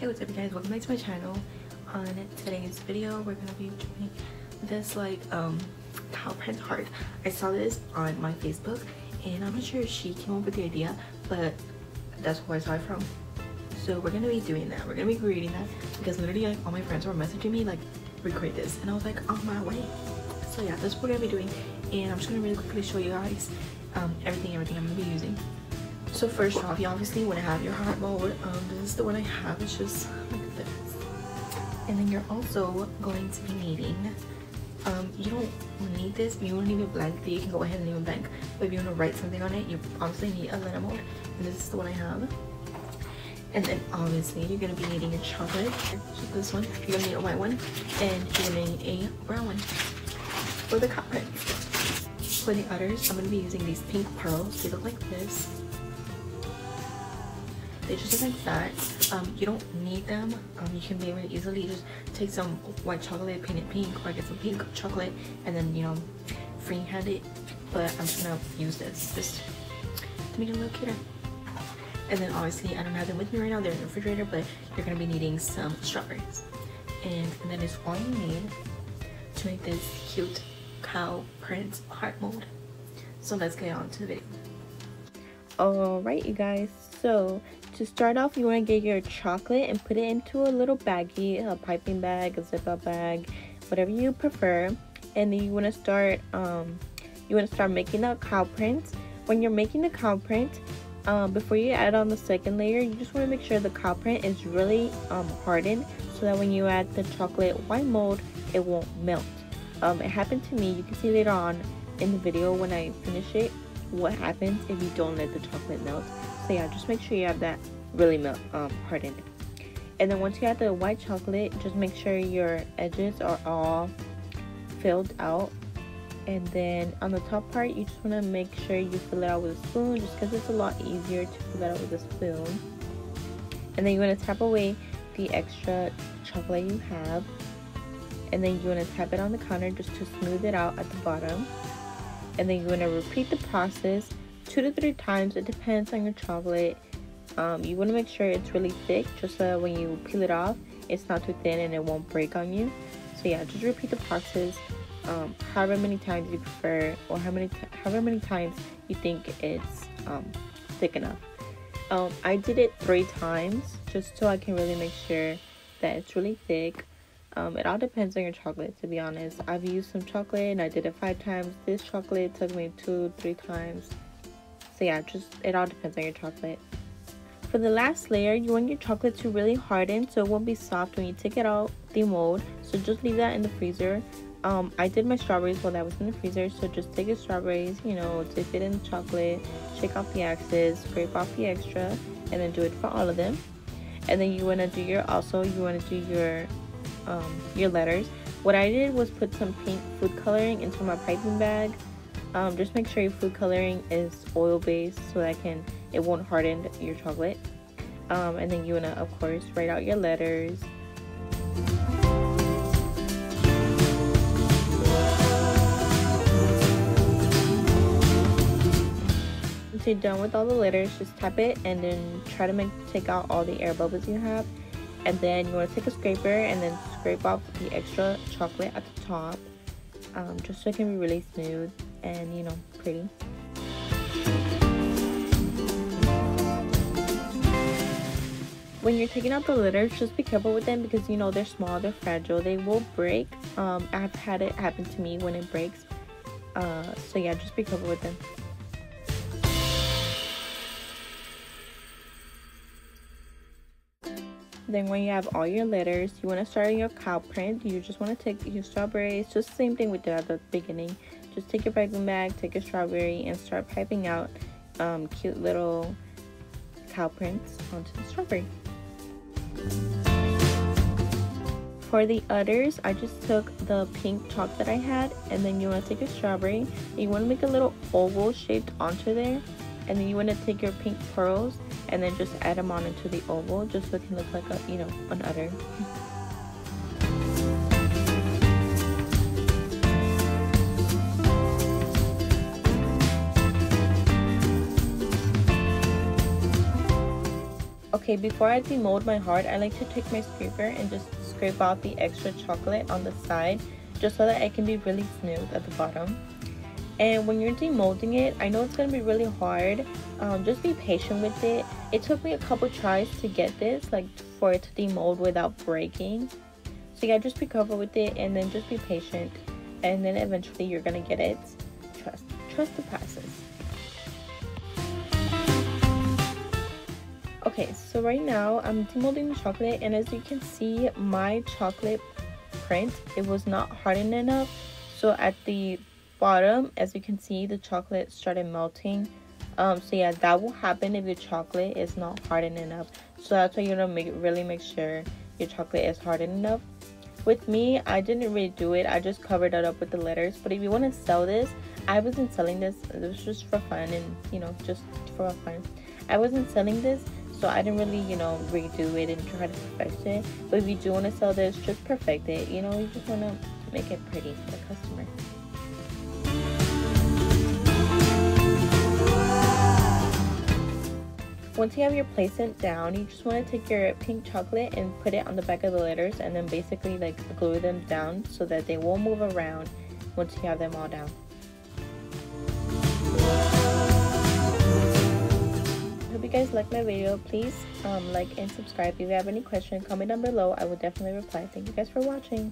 Hey, what's up you guys, welcome back to my channel. On today's video we're gonna be doing this cow print heart. I saw this on my Facebook and I'm not sure if she came up with the idea, but that's who I saw it from. So we're gonna be doing that. We're gonna be creating that because literally like all my friends were messaging me like, recreate this, and I was like, on my way. So yeah, that's what we're gonna be doing, and I'm just gonna really quickly show you guys everything I'm gonna be using. So first off, you obviously want to have your heart mode. This is the one I have. It's just like this. And then you're also going to be needing, you don't need this. You want to leave it blank. You can go ahead and leave it blank. But if you want to write something on it, you obviously need a letter mode. And this is the one I have. And then obviously you're going to be needing a chocolate. So this one. You're going to need a white one. And you're going to need a brown one for the cow print. For the others, I'm going to be using these pink pearls. They look like this. They just look like that. You don't need them. You can be able to easily just take some white chocolate, paint it pink, or get some pink chocolate and then, you know, freehand it. But I'm just gonna use this just to make it a little cuter. And then obviously I don't have them with me right now, they're in the refrigerator, but you're gonna be needing some strawberries. And that is all you need to make this cute cow print heart mold. So let's get on to the video. Alright you guys, so to start off, you want to get your chocolate and put it into a little baggie, a piping bag, a zip-up bag, whatever you prefer. And then you want to start making the cow print. When you're making the cow print, before you add on the second layer, you just want to make sure the cow print is really hardened, so that when you add the chocolate white mold, it won't melt. It happened to me. You can see later on in the video when I finish it what happens if you don't let the chocolate melt. So yeah, just make sure you have that really hardened. And then once you add the white chocolate, just make sure your edges are all filled out. And then on the top part, you just want to make sure you fill it out with a spoon, just because it's a lot easier to fill it out with a spoon. And then you want to tap away the extra chocolate you have, and then you want to tap it on the counter just to smooth it out at the bottom. And then you want to repeat the process 2 to 3 times. It depends on your chocolate. You want to make sure it's really thick, just so that when you peel it off, it's not too thin and it won't break on you. So yeah, just repeat the process however many times you prefer, or however many times you think it's thick enough. I did it 3 times just so I can really make sure that it's really thick. It all depends on your chocolate, to be honest. I've used some chocolate and I did it 5 times. This chocolate took me 2-3 times. So yeah, it all depends on your chocolate. For the last layer, you want your chocolate to really harden so it won't be soft when you take it out the mold. So just leave that in the freezer. I did my strawberries while that was in the freezer. So just take your strawberries, you know, dip it in the chocolate, shake off the excess, scrape off the extra, and then do it for all of them. And then you want to do your letters. What I did was put some pink food coloring into my piping bag. Just make sure your food coloring is oil based so that it won't harden your chocolate. And then you want to, of course, write out your letters. Once you're done with all the letters, just tap it and then try to take out all the air bubbles you have. And then you want to take a scraper and then scrape off the extra chocolate at the top, just so it can be really smooth and, you know, pretty. When you're taking out the letters, just be careful with them because, you know, they're small, they're fragile, they will break. I've had it happen to me when it breaks. So yeah, just be careful with them. Then when you have all your letters, you want to start your cow print. You just want to take your strawberries, just the same thing we did at the beginning. Just take your piping bag, take your strawberry, and start piping out cute little cow prints onto the strawberry. For the others, I just took the pink chalk that I had, and then you want to take your strawberry, and you want to make a little oval shaped onto there. And then you want to take your pink pearls and then just add them on into the oval, just so it can look like a, you know, an udder. Okay, before I demold my heart, I like to take my scraper and just scrape out the extra chocolate on the side, just so that it can be really smooth at the bottom. And when you're demolding it, I know it's going to be really hard. Just be patient with it. It took me a couple tries to get this, like for it to demold without breaking. So yeah, just be careful with it and then just be patient. And then eventually you're going to get it. Trust the process. Okay, so right now I'm demolding the chocolate, and as you can see, my chocolate print, it was not hardened enough. So at the bottom, as you can see, the chocolate started melting. So yeah, that will happen if your chocolate is not hardened enough. So that's why you're gonna really make sure your chocolate is hardened enough. With me, I didn't really do it. I just covered it up with the letters. But if you want to sell this, I wasn't selling this. It was just for fun, and you know, just for fun. I wasn't selling this, so I didn't really, you know, redo it and try to perfect it. But if you do want to sell this, just perfect it. You know, you just want to make it pretty for the customer. Once you have your placement down, you just want to take your pink chocolate and put it on the back of the letters, and then basically like glue them down so that they won't move around once you have them all down. Hope you guys like my video. Please like and subscribe. If you have any questions, comment down below. I will definitely reply. Thank you guys for watching.